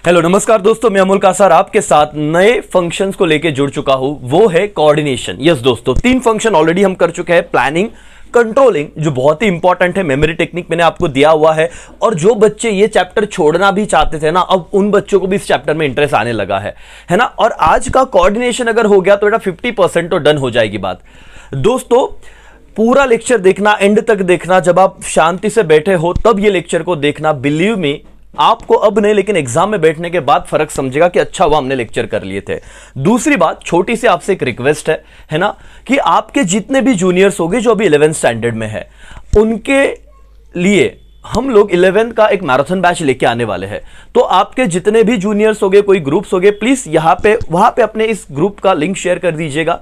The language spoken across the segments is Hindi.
हेलो नमस्कार दोस्तों, मैं अमोल कासार आपके साथ नए फंक्शंस को लेके जुड़ चुका हूं। वो है कोऑर्डिनेशन। यस दोस्तों, 3 फंक्शन ऑलरेडी हम कर चुके हैं। प्लानिंग, कंट्रोलिंग जो बहुत ही इंपॉर्टेंट है, मेमोरी टेक्निक मैंने आपको दिया हुआ है। और जो बच्चे ये चैप्टर छोड़ना भी चाहते थे ना, अब उन बच्चों को भी इस चैप्टर में इंटरेस्ट आने लगा है ना। और आज का कोऑर्डिनेशन अगर हो गया तो बेटा 50% तो डन हो जाएगी बात। दोस्तों पूरा लेक्चर देखना, एंड तक देखना। जब आप शांति से बैठे हो तब ये लेक्चर को देखना। बिलीव मी, आपको अब नहीं लेकिन एग्जाम में बैठने के बाद फर्क समझेगा कि अच्छा हुआ हमने लेक्चर कर लिए थे। दूसरी बात, छोटी सी आपसे एक रिक्वेस्ट है ना, कि आपके जितने भी जूनियर्स होंगे जो अभी 11th स्टैंडर्ड में है, उनके लिए हम लोग 11th का एक मैराथन बैच लेके आने वाले हैं। तो आपके जितने भी जूनियर्स होंगे, कोई ग्रुप्स होंगे, प्लीज यहां पे वहां पे अपने इस ग्रुप का लिंक शेयर कर दीजिएगा।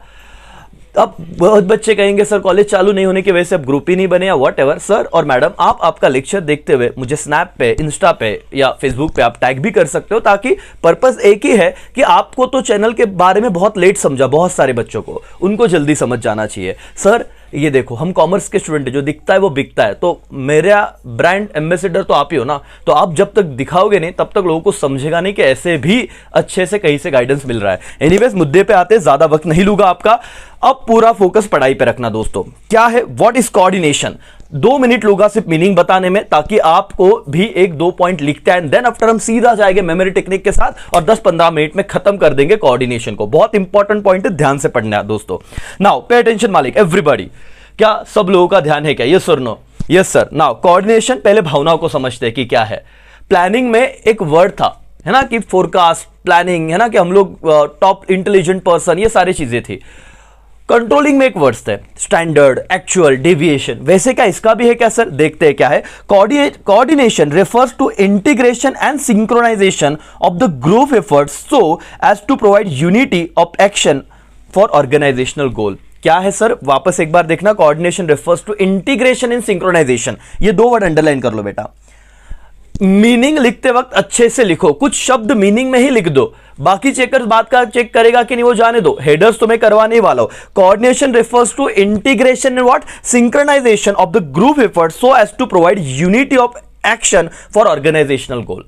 अब बहुत बच्चे कहेंगे सर कॉलेज चालू नहीं होने की वजह से अब ग्रुप ही नहीं बने या वॉट एवर। सर और मैडम, आप आपका लेक्चर देखते हुए मुझे स्नैप पे, इंस्टा पे या फेसबुक पे आप टैग भी कर सकते हो, ताकि पर्पस एक ही है कि आपको तो चैनल के बारे में बहुत लेट समझा, बहुत सारे बच्चों को, उनको जल्दी समझ जाना चाहिए। सर ये देखो, हम कॉमर्स के स्टूडेंट, जो दिखता है वो बिकता है, तो मेरा ब्रांड एम्बेसडर तो आप ही हो ना। तो आप जब तक दिखाओगे नहीं तब तक लोगों को समझेगा नहीं कि ऐसे भी अच्छे से कहीं से गाइडेंस मिल रहा है। एनीवेज, मुद्दे पे आते, ज्यादा वक्त नहीं लूंगा आपका। अब पूरा फोकस पढ़ाई पे रखना दोस्तों। क्या है, व्हाट इज कोऑर्डिनेशन? 2 मिनट लूंगा सिर्फ मीनिंग बताने में, ताकि आपको भी 1-2 पॉइंट लिखते हैं। देन आफ्टर हम सीधा जाएंगे मेमोरी टेक्निक के साथ और 10-15 मिनट में खत्म कर देंगे कोऑर्डिनेशन को। बहुत इंपॉर्टेंट पॉइंट है, ध्यान से पढ़ना है दोस्तों। नाउ पे अटेंशन मालिक, एवरीबॉडी। क्या सब लोगों का ध्यान है क्या? यस और no? Yes sir. Now coordination, पहले भावनाओं को समझते हैं कि क्या है। प्लानिंग में एक वर्ड था, है ना, कि फोरकास्ट, प्लानिंग, है ना, कि हम लोग टॉप इंटेलिजेंट पर्सन, ये सारी चीजें थी। कंट्रोलिंग में एक वर्ड्स थे, स्टैंडर्ड, एक्चुअल, डेविएशन। वैसे क्या इसका भी है क्या सर? देखते हैं क्या है। Coordination refers to integration and synchronization of the group efforts so as to provide unity of action for organizational goal। क्या है सर? वापस एक बार देखना। Coordination refers to integration and synchronization। ये 2 वर्ड अंडरलाइन कर लो बेटा। मीनिंग लिखते वक्त अच्छे से लिखो, कुछ शब्द मीनिंग में ही लिख दो, बाकी चेकर्स बात का चेक करेगा कि नहीं वो जाने दो। हेडर्स तो मैं करवाने वाला हूं। Coordination refers to integration and what? Synchronization of the group effort so as to provide unity of action for organizational goal।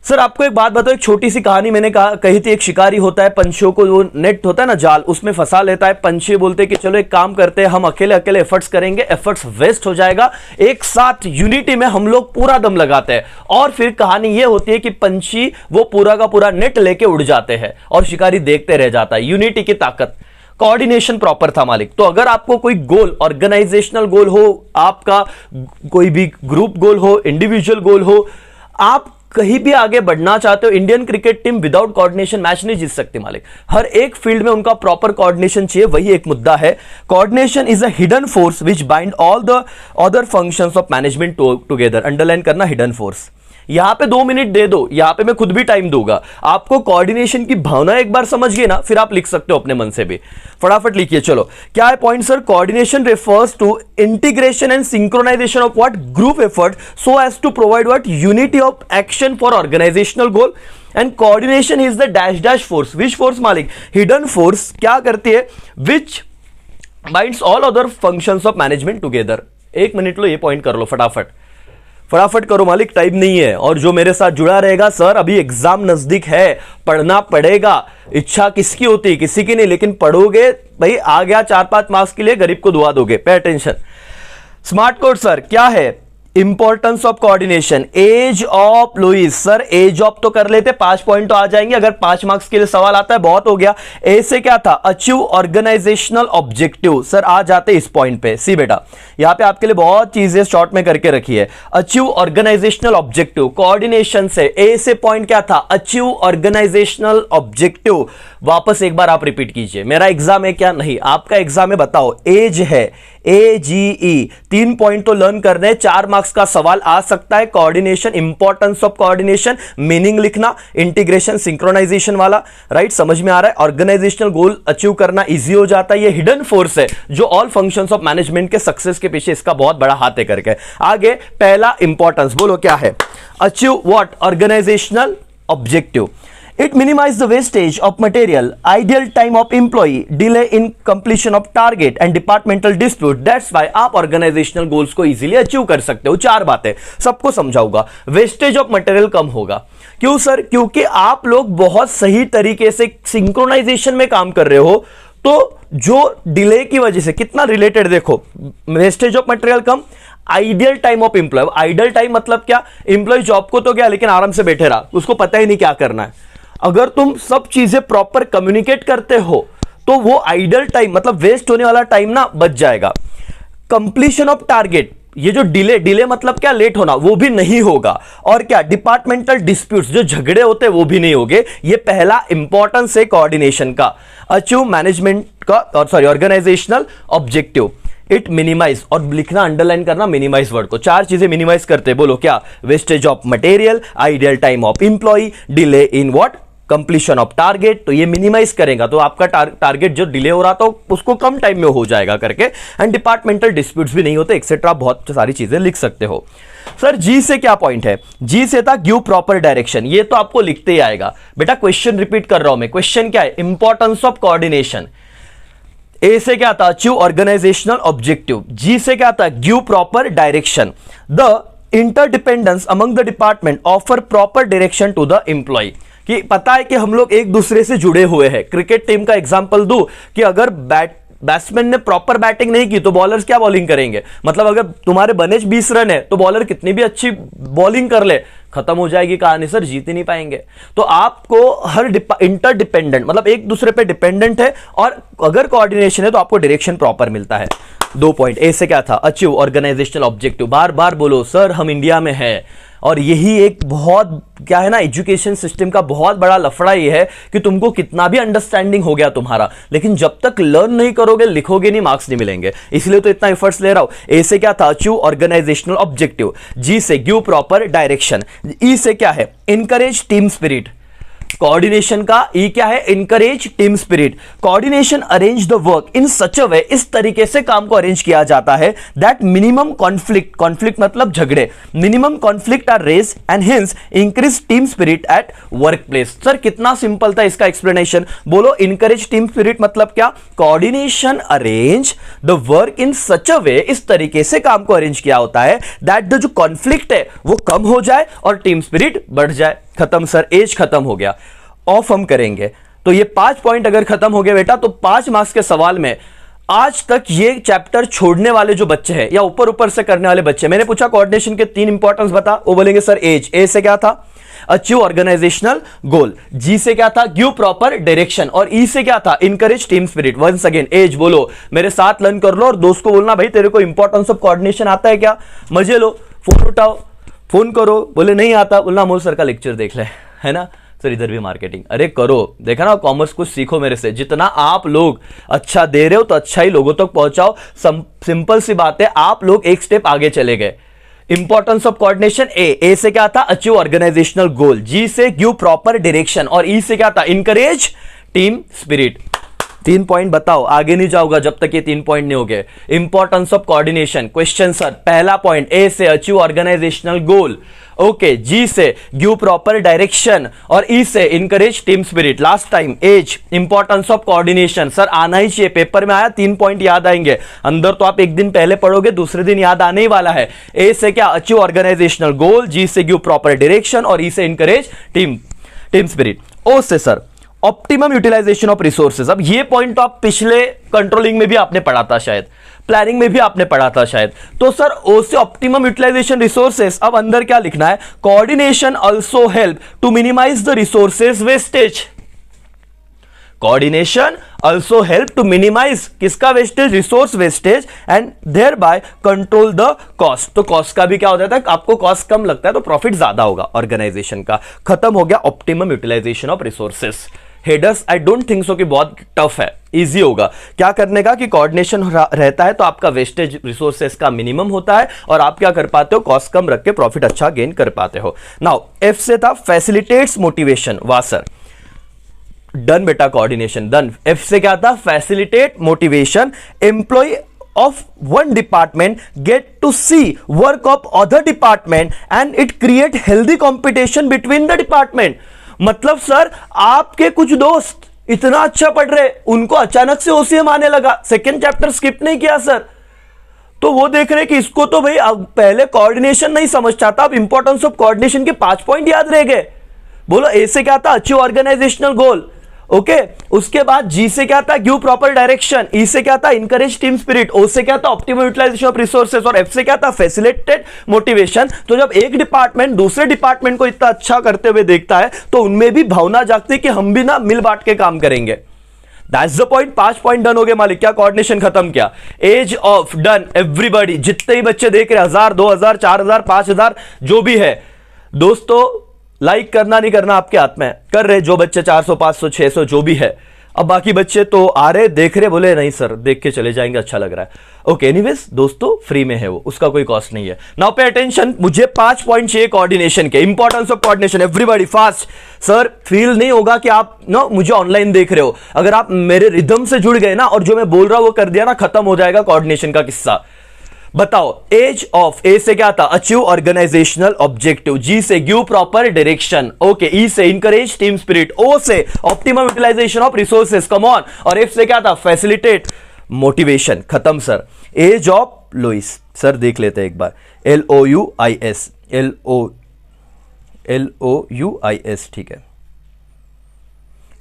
Sir आपको एक बात बताओ, एक छोटी सी कहानी मैंने कही थी। एक शिकारी होता है, पंछियों को वो नेट होता है ना, जाल, उसमें फंसा लेता है। पंछी बोलते हैं कि चलो एक काम करते हैं, हम अकेले अकेले एफर्ट्स करेंगे, एफर्ट्स वेस्ट हो जाएगा, एक साथ यूनिटी में हम लोग पूरा दम लगाते हैं। और फिर कहानी ये होती है कि पंछी वो पूरा का पूरा नेट लेके उड़ जाते हैं और शिकारी देखते रह जाता है। यूनिटी की ताकत, कोऑर्डिनेशन प्रॉपर था मालिक। तो अगर आपको कोई गोल, ऑर्गेनाइजेशनल गोल हो, आपका कोई भी ग्रुप गोल हो, इंडिविजुअल गोल हो, आप कहीं भी आगे बढ़ना चाहते हो, Indian cricket team without coordination match नहीं जीत सकती मालिक। हर एक फील्ड में उनका प्रॉपर कोऑर्डिनेशन चाहिए, वही एक मुद्दा है। Coordination is a hidden force which bind all the other functions of management together. Underline करना, हिडन फोर्स। यहां पे 2 मिनट दे दो, यहां पे मैं खुद भी टाइम दूंगा। आपको कोऑर्डिनेशन की भावना एक बार समझ गए ना, फिर आप लिख सकते हो अपने मन से भी। फटाफट लिखिए। चलो क्या है point sir? Coordination refers to integration and synchronization of what? Group effort so as to provide what? Unity of action for organizational goal। and coordination is the dash dash force। which force मालिक? hidden force। क्या करती है? which binds all other functions of management together। 1 minute low, ये पॉइंट कर लो फटाफट, फटाफट करो मालिक, टाइम नहीं है। और जो मेरे साथ जुड़ा रहेगा, सर अभी एग्जाम नजदीक है, पढ़ना पड़ेगा। इच्छा किसकी होती है? किसी की नहीं, लेकिन पढ़ोगे भाई, आ गया 4-5 मार्क्स के लिए, गरीब को दुआ दोगे। Pay attention. Smart code sir क्या है? Importance of coordination, age of Louis. Sir age of तो कर लेते, 5 पॉइंट तो आ जाएंगे। अगर 5 मार्क्स के लिए सवाल आता है, बहुत हो गया। ए से क्या था? Achieve organisational objective. सर आ जाते इस पॉइंट पे। सी बेटा, यहां पे आपके लिए बहुत चीजें शॉर्ट में करके रखी है। अचीव ऑर्गेनाइजेशनल ऑब्जेक्टिव, कोऑर्डिनेशन से। ए से पॉइंट क्या था? Achieve organisational objective. वापस एक बार आप रिपीट कीजिए। मेरा एग्जाम है क्या? नहीं, आपका एग्जाम है। बताओ, एज है, AGE। 3 पॉइंट तो लर्न करने, 4 मार्क्स का सवाल आ सकता है। Coordination, importance of coordination, meaning लिखना, इंटीग्रेशन, सिंक्रोनाइजेशन वाला। राइट, समझ में आ रहा है? ऑर्गेनाइजेशनल गोल अचीव करना इजी हो जाता है। ये हिडन फोर्स है जो ऑल फंक्शंस ऑफ मैनेजमेंट के सक्सेस के पीछे इसका बहुत बड़ा हाथ है करके। आगे पहला इंपॉर्टेंस बोलो क्या है? Achieve what? Organisational objective. It minimizes the wastage of material, ideal time of employee, delay in completion of target and departmental dispute। That's why आप organizational goals को easily achieve कर सकते हो। 4 बातें सबको समझाऊंगा। वेस्टेज ऑफ मटेरियल कम होगा, क्यों सर? क्योंकि आप लोग बहुत सही तरीके से सिंक्रोनाइजेशन में काम कर रहे हो, तो जो डिले की वजह से कितना रिलेटेड देखो, वेस्टेज ऑफ मटेरियल कम, ideal time of employ. Ideal time मतलब क्या? एम्प्लॉय जॉब को तो गया लेकिन आराम से बैठे रहा, उसको पता ही नहीं क्या करना है। अगर तुम सब चीजें प्रॉपर कम्युनिकेट करते हो तो वो आइडियल टाइम मतलब वेस्ट होने वाला टाइम ना बच जाएगा। कंप्लीशन ऑफ टारगेट, ये जो डिले मतलब क्या? लेट होना, वो भी नहीं होगा। और क्या? डिपार्टमेंटल डिस्प्यूट्स, जो झगड़े होते हैं वो भी नहीं होंगे। ये पहला इंपॉर्टेंस है कोऑर्डिनेशन का। अचीव मैनेजमेंट का और ऑर्गेनाइजेशनल ऑब्जेक्टिव, इट मिनिमाइज, और लिखना अंडरलाइन करना मिनिमाइज वर्ड को। चार चीजें मिनिमाइज करते हैं, बोलो क्या? Wastage of material, ideal time of employ, delay in what? Completion of target. तो ये मिनिमाइज करेगा तो आपका टारगेट जो डिले हो रहा था उसको कम टाइम में हो जाएगा करके। एंड डिपार्टमेंटल डिस्प्यूट्स भी नहीं होते, एक्सेट्रा, बहुत सारी चीजें लिख सकते हो। सर जी से क्या पॉइंट है? जी से था गिव प्रॉपर डायरेक्शन, ये तो आपको लिखते ही आएगा बेटा। क्वेश्चन रिपीट कर रहा हूं मैं, क्वेश्चन क्या है? Importance of coordination. ए से क्या था? Achieve organisational objective. जी से क्या था? Give proper direction. The interdependence among the department offer proper direction to the employ, कि पता है कि हम लोग एक दूसरे से जुड़े हुए हैं। क्रिकेट टीम का एग्जांपल दूं कि अगर बैट्समैन ने प्रॉपर बैटिंग नहीं की तो बॉलर्स क्या बॉलिंग करेंगे? मतलब अगर तुम्हारे बने 20 रन है तो बॉलर कितनी भी अच्छी बॉलिंग कर ले, खत्म हो जाएगी कहानी सर, जीत ही नहीं पाएंगे। तो आपको हर इंटरडिपेंडेंट मतलब एक दूसरे पे डिपेंडेंट है, और अगर कोऑर्डिनेशन है तो आपको डायरेक्शन प्रॉपर मिलता है। 2 पॉइंट। ए से क्या था? Achieve organisational objective. बार बार बोलो सर हम इंडिया में है, और यही एक बहुत क्या है ना, एजुकेशन सिस्टम का बहुत बड़ा लफड़ा ये है कि तुमको कितना भी अंडरस्टैंडिंग हो गया तुम्हारा, लेकिन जब तक लर्न नहीं करोगे, लिखोगे नहीं, मार्क्स नहीं मिलेंगे। इसलिए तो इतना एफर्ट्स ले रहा हूं। ए से क्या था? Achieve organisational objective. जी से गिव प्रॉपर डायरेक्शन। ई से क्या है? Encourage team spirit. कोऑर्डिनेशन का ई क्या है? Encourage team spirit. Coordination arrange the work in such a way, इस तरीके से काम को अरेंज किया जाता है दैट मिनिमम कॉन्फ्लिक्ट, कॉन्फ्लिक्ट मतलब झगड़े, minimum conflict arise and hence increase team spirit at work place. Sir कितना सिंपल था इसका एक्सप्लेनेशन, बोलो। इनकरेज टीम स्पिरिट मतलब क्या? Coordination arrange the work in such a way, इस तरीके से काम को अरेंज किया होता है दैट द जो कॉन्फ्लिक्ट है वो कम हो जाए और टीम स्पिरिट बढ़ जाए। खत्म सर, एज खत्म हो गया। ऑफ हम करेंगे तो ये 5 पॉइंट अगर खत्म हो गए बेटा तो 5 मार्क्स के सवाल में आज तक ये चैप्टर छोड़ने वाले जो बच्चे हैं या ऊपर ऊपर से करने वाले बच्चे, मैंने पूछा कोऑर्डिनेशन के 3 इंपॉर्टेंस बता, वो बोलेंगे सर एज। ए से क्या था? अचीव ऑर्गेनाइजेशनल गोल। जी से क्या था? Give proper direction. और ई से क्या था? Encourage team spirit. Once again age बोलो, मेरे साथ लर्न कर लो और दोस्त को बोलना भाई तेरे को इंपॉर्टेंस ऑफ कोऑर्डिनेशन आता है क्या? मजे लो, फोन उठाओ, फोन करो, बोले नहीं आता, बोलना अमोल सर का लेक्चर देख ले, है ना सर। इधर भी मार्केटिंग, अरे करो, देखा ना कॉमर्स, कुछ सीखो मेरे से। जितना आप लोग अच्छा दे रहे हो तो अच्छा ही लोगों तक पहुंचाओ। सिंपल सी बात है, आप लोग एक स्टेप आगे चले गए। इंपॉर्टेंस ऑफ कोऑर्डिनेशन ए से क्या था? अचीव ऑर्गेनाइजेशनल गोल। जी से गिव प्रॉपर डायरेक्शन। और ई से क्या था? Encourage team spirit. 3 पॉइंट बताओ, आगे नहीं जाऊंगा जब तक ये 3 पॉइंट नहीं हो गए। Importance of coordination, question sir, पहला पॉइंट ए से achieve organisational goal, okay. G से गिव प्रॉपर डायरेक्शन और ई से encourage team spirit. Last time age, importance of coordination, sir आना ही चाहिए, पेपर में आया 3 पॉइंट याद आएंगे। अंदर तो आप एक दिन पहले पढ़ोगे, दूसरे दिन याद आने ही वाला है। ए से क्या? अचीव ऑर्गेनाइजेशनल गोल। जी से गिव प्रॉपर डायरेक्शन और ई से इनकरेज टीम स्पिरिट। ओ से sir optimum utilisation of resources. अब ये पॉइंट तो आप पिछले कंट्रोलिंग में भी आपने पढ़ा था, शायद प्लानिंग में भी आपने पढ़ा था शायद। तो सर ओ से ऑप्टिमम यूटिलाइजेशन रिसोर्सेज। अब अंदर क्या लिखना है? Coordination also help to minimise the resources wastage. Coordination also help to minimise किसका wastage? Resource wastage, and thereby control the cost. तो कॉस्ट का भी क्या हो जाता है? आपको कॉस्ट कम लगता है तो प्रॉफिट ज्यादा होगा ऑर्गेनाइजेशन का। खत्म हो गया optimum utilisation of resources. Headers I don't think so कि बहुत टफ है, इजी होगा। क्या करने का कि कोऑर्डिनेशन रहता है तो आपका वेस्टेज रिसोर्सेज का मिनिमम होता है और आप क्या कर पाते हो? कॉस्ट कम रख के प्रॉफिट अच्छा गेन कर पाते हो। नाउ एफ से था फैसिलिटेट्स मोटिवेशन। वाह सर, डन बेटा, कोऑर्डिनेशन डन। एफ से क्या था? Facilitate motivation. Employ of one department get to see work of other department and it create healthy competition between the department। मतलब सर आपके कुछ दोस्त इतना अच्छा पढ़ रहे, उनको अचानक से ओसीएम आने लगा, सेकेंड चैप्टर स्किप नहीं किया सर, तो वो देख रहे कि इसको तो भाई अब पहले कोऑर्डिनेशन नहीं समझता था, अब इंपॉर्टेंस ऑफ कोऑर्डिनेशन के 5 पॉइंट याद रह गए। बोलो ए से क्या था, अचीव ऑर्गेनाइजेशनल गोल, ओके उसके बाद जी से क्या था, गिव प्रॉपर डायरेक्शन, ई से क्या था, इनकरेज टीम स्पिरिट, ओ से क्या था, ऑप्टिमम यूटिलाइजेशन ऑफ रिसोर्सेज, और एफ से क्या था, फैसिलिटेटेड मोटिवेशन। तो जब एक डिपार्टमेंट दूसरे डिपार्टमेंट को इतना अच्छा करते हुए देखता है तो उनमें भी भावना जागती है कि हम भी ना मिल बांट के काम करेंगे। That's the point. 5 point done हो गए मालिक, क्या कोऑर्डिनेशन खत्म किया। एज ऑफ डन, एवरीबॉडी, जितने ही बच्चे देख रहे 1000 2000 4000 5000 जो भी है दोस्तों, लाइक करना नहीं करना आपके हाथ में, कर रहे जो बच्चे 400 500 600 जो भी है। अब बाकी बच्चे तो आ रहे देख रहे, बोले नहीं सर देख के चले जाएंगे, अच्छा लग रहा है। ओके एनीवेज दोस्तों फ्री में है वो, उसका कोई कॉस्ट नहीं है। नाउ पे अटेंशन, मुझे 5 पॉइंट चाहिए कोऑर्डिनेशन के, importance of coordination, everybody fast. Sir feel नहीं होगा कि आप नो मुझे ऑनलाइन देख रहे हो, अगर आप मेरे रिदम से जुड़ गए ना और जो मैं बोल रहा हूं वो कर दिया ना, खत्म हो जाएगा कोऑर्डिनेशन का किस्सा। बताओ एज ऑफ, ए से क्या था, अचीव ऑर्गेनाइजेशनल ऑब्जेक्टिव, जी से give proper direction, okay E से इंकरेज टीम स्पिरिट, ओ से optimum utilisation of resources, come on, और एफ से क्या था, फैसिलिटेट मोटिवेशन, खत्म sir. Age of Louis, sir देख लेते हैं एक बार, LOUIS, LOUIS, ठीक है।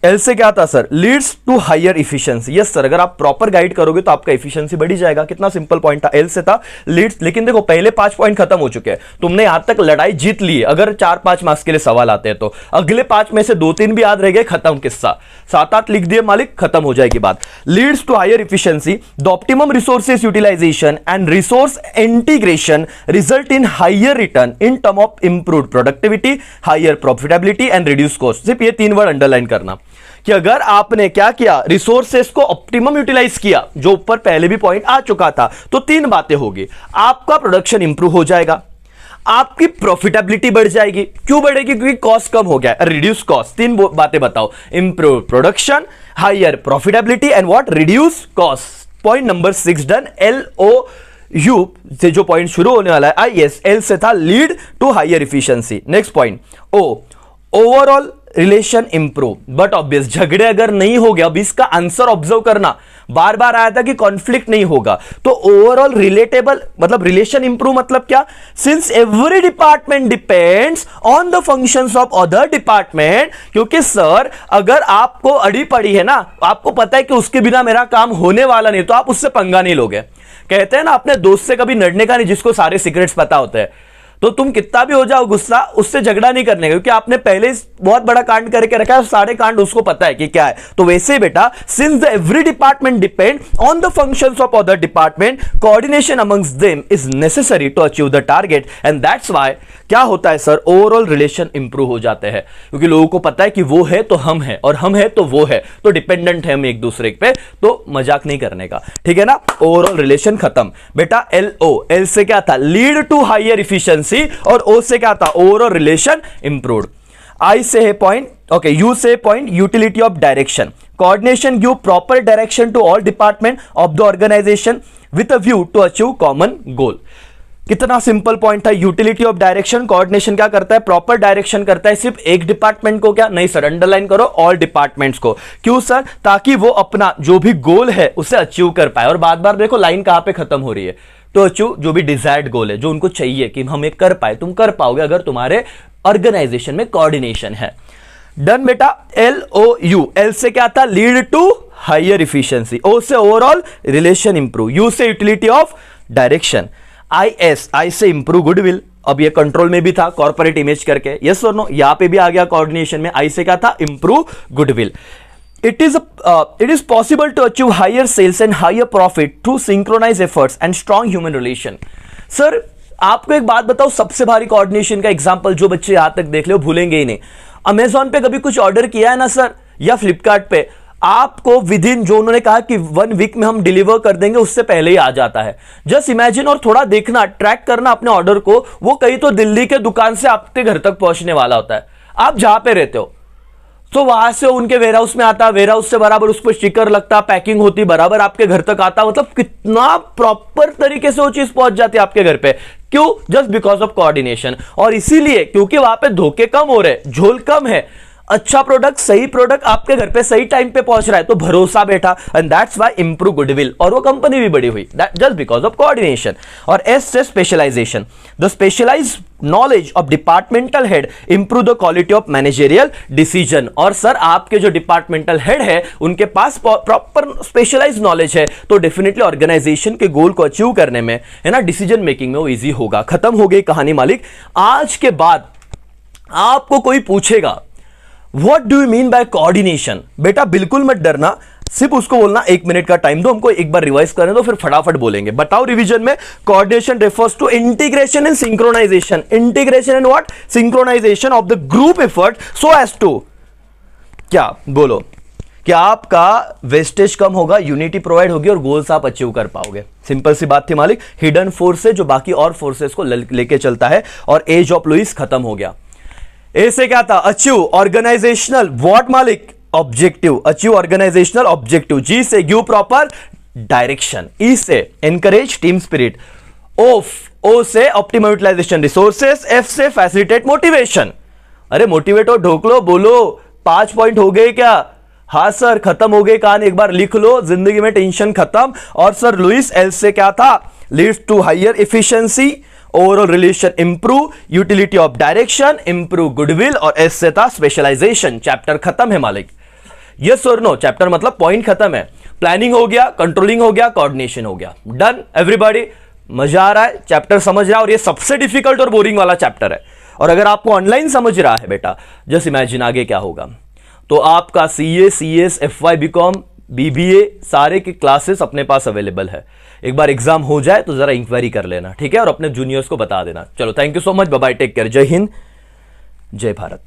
एल से क्या था sir, leads to higher efficiency, yes sir, अगर आप प्रॉपर गाइड करोगे तो आपका इफिशिएंसी बढ़ी जाएगा। कितना सिंपल पॉइंट था, एल से था लीड्स। लेकिन देखो पहले 5 पॉइंट खत्म हो चुके हैं, तुमने यहां तक लड़ाई जीत ली है। अगर 4-5 मार्क्स के लिए सवाल आते हैं तो अगले 5 में से 2-3 भी याद रह गए, खत्म किस्सा। 7-8 लिख दिए मालिक, खत्म हो जाएगी बात। Leads to higher efficiency, the optimum resources utilisation and resource integration result in higher return in term of improved productivity, higher profitability and reduce cost. सिर्फ ये 3 वर्ड अंडरलाइन करना कि अगर आपने क्या किया, रिसोर्सेस को ऑप्टिमम यूटिलाइज किया, जो ऊपर पहले भी पॉइंट आ चुका था, तो 3 बातें होगी। आपका प्रोडक्शन इंप्रूव हो जाएगा, आपकी प्रॉफिटेबिलिटी बढ़ जाएगी। क्यों बढ़ेगी, क्योंकि कॉस्ट कम हो गया, रिड्यूस कॉस्ट। 3 बातें बताओ, improve production, higher profitability and what, reduce cost. Point number 6 done. LOU से जो पॉइंट शुरू होने वाला है, IS, L से था lead to higher efficiency. Next point O, overall relation improve, but obvious झगड़े अगर नहीं हो गया, अब इसका आंसर ऑब्जर्व करना, बार बार आया था कि कॉन्फ्लिक्ट नहीं होगा, तो ओवरऑल रिलेटेबल मतलब रिलेशन इंप्रूव मतलब क्या, since every department depends on the functions of other department. क्योंकि सर अगर आपको अड़ी पड़ी है ना, आपको पता है कि उसके बिना मेरा काम होने वाला नहीं, तो आप उससे पंगा नहीं लोगे। कहते हैं ना अपने दोस्त से कभी लड़ने का नहीं जिसको सारे सीक्रेट्स पता होते हैं। तो तुम कितना भी हो जाओ गुस्सा, उससे झगड़ा नहीं करने का, क्योंकि आपने पहले बहुत बड़ा कांड करके रखा है, सारे कांड उसको पता है कि क्या है। तो वैसे ही बेटा, since the every department depend on the functions of other department, coordination amongst them is necessary to achieve the target, and that's why क्या होता है सर, ओवरऑल रिलेशन इंप्रूव हो जाते हैं। क्योंकि लोगों को पता है कि वो है तो हम है, और हम है तो वो है, तो डिपेंडेंट है हम एक दूसरे पे, तो मजाक नहीं करने का, ठीक है ना। ओवरऑल रिलेशन खत्म बेटा। एल से क्या था, लीड टू हायर इफिशिएंसी, और O से क्या था, ओवरऑल रिलेशन इंप्रूव्ड। I से है पॉइंट, ओके, U से point, utility of direction, coordination give proper direction to all department of the organisation with a view to achieve common goal. कितना सिंपल पॉइंट था, यूटिलिटी ऑफ डायरेक्शन। कोऑर्डिनेशन क्या करता है, प्रॉपर डायरेक्शन करता है सिर्फ एक डिपार्टमेंट को, क्या नहीं सर, अंडरलाइन करो ऑल डिपार्टमेंट्स को। क्यों सर, ताकि वो अपना जो भी गोल है उसे अचीव कर पाए। और बार बार देखो लाइन कहां पे खत्म हो रही है, तो अचीव जो भी डिजायर्ड गोल है, जो उनको चाहिए कि हम एक कर पाए, तुम कर पाओगे अगर तुम्हारे ऑर्गेनाइजेशन में कोऑर्डिनेशन है। डन बेटा। LOU, एल से क्या था, lead to higher efficiency, O से ओवरऑल रिलेशन इंप्रूव, U से यूटिलिटी ऑफ डायरेक्शन, I से इंप्रूव गुडविल। अब ये कंट्रोल में भी था, कॉर्पोरेट इमेज करके, यस और नो, यहां पे भी आ गया कोऑर्डिनेशन में। I से क्या था, improve goodwill. It is possible to achieve higher sales and higher profit through synchronized efforts and strong human relation. Sir आपको एक बात बताओ, सबसे भारी कोऑर्डिनेशन का एग्जांपल जो बच्चे यहां तक देख ले भूलेंगे ही नहीं। अमेजॉन पे कभी कुछ ऑर्डर किया है ना सर, या फ्लिपकार्ट पे, आपको विद इन जो उन्होंने कहा कि 1 वीक में हम डिलीवर कर देंगे, उससे पहले ही आ जाता है। जस्ट इमेजिन, और थोड़ा देखना, ट्रैक करना अपने ऑर्डर को, वो कहीं तो दिल्ली के दुकान से आपके घर तक पहुंचने वाला होता है। आप जहां पे रहते हो तो वहां से उनके वेयरहाउस में आता, वेयरहाउस से बराबर उस पर स्टिकर लगता, पैकिंग होती, बराबर आपके घर तक आता। मतलब कितना प्रॉपर तरीके से वो चीज पहुंच जाती है आपके घर पे। क्यों, जस्ट बिकॉज ऑफ कोऑर्डिनेशन। और इसीलिए क्योंकि वहां पे धोखे कम हो रहे, झोल कम है, अच्छा प्रोडक्ट, सही प्रोडक्ट आपके घर पे सही टाइम पे पहुंच रहा है तो भरोसा बैठा, and that's why improve goodwill, और वो कंपनी भी बड़ी हुई, जस्ट बिकॉज ऑफ कोऑर्डिनेशन। और एस से specialisation, the specialise knowledge of departmental head improve the quality of managerial decision. और सर आपके जो डिपार्टमेंटल हेड है उनके पास प्रॉपर स्पेशलाइज नॉलेज है तो डेफिनेटली ऑर्गेनाइजेशन के गोल को अचीव करने में, है ना, डिसीजन मेकिंग में वो इजी होगा। खत्म हो गई कहानी मालिक। आज के बाद आपको कोई पूछेगा what do you mean by coordination, बेटा बिल्कुल मत डरना, सिर्फ उसको बोलना 1 मिनट का टाइम दो, हमको एक बार रिवाइज करने दो, फिर फटाफट बोलेंगे। बताओ रिवीजन में। Coordination refers to integration and synchronisation, integration and what, synchronisation of the group effort so as to, क्या बोलो, क्या आपका वेस्टेज कम होगा, यूनिटी प्रोवाइड होगी और गोल्स आप अचीव कर पाओगे। सिंपल सी बात थी मालिक। हिडन फोर्स है जो बाकी और फोर्सेस को लेके चलता है, और एज ऑफ लुइस खत्म हो गया। ए से क्या था, अचीव ऑर्गेनाइजेशनल व्हाट मालिक, objective, achieve organisational objective. G से गिव प्रॉपर डायरेक्शन, ई से एनकरेज टीम स्पिरिट, ओ से ऑप्टिमम यूटिलाइजेशन रिसोर्सेस, एफ से फैसिलिटेट मोटिवेशन। अरे मोटिवेट हो, ढोक लो, बोलो 5 पॉइंट हो गए क्या? हाँ सर खत्म हो गए, कान एक बार लिख लो, जिंदगी में टेंशन खत्म। और सर लुइस, एल से क्या था, leads to higher efficiency, overall relation improve, utility of direction improve, goodwill, और एस से था स्पेशलाइजेशन। चैप्टर खत्म है मालिक। यस और नो, चैप्टर मतलब पॉइंट खत्म है। प्लानिंग हो गया, कंट्रोलिंग हो गया, कोऑर्डिनेशन हो गया, डन एवरीबॉडी। मजा आ रहा है, चैप्टर समझ रहा है, और ये सबसे डिफिकल्ट और बोरिंग वाला चैप्टर है। और अगर आपको ऑनलाइन समझ रहा है बेटा, जस्ट इमेजिन आगे क्या होगा। तो आपका CA, CS, FY, BCom, BBA सारे के क्लासेस अपने पास अवेलेबल है। एक बार एग्जाम हो जाए तो जरा इंक्वायरी कर लेना, ठीक है, और अपने जूनियर्स को बता देना। चलो thank you so much, bye bye, take care, Jai Hind, जय भारत।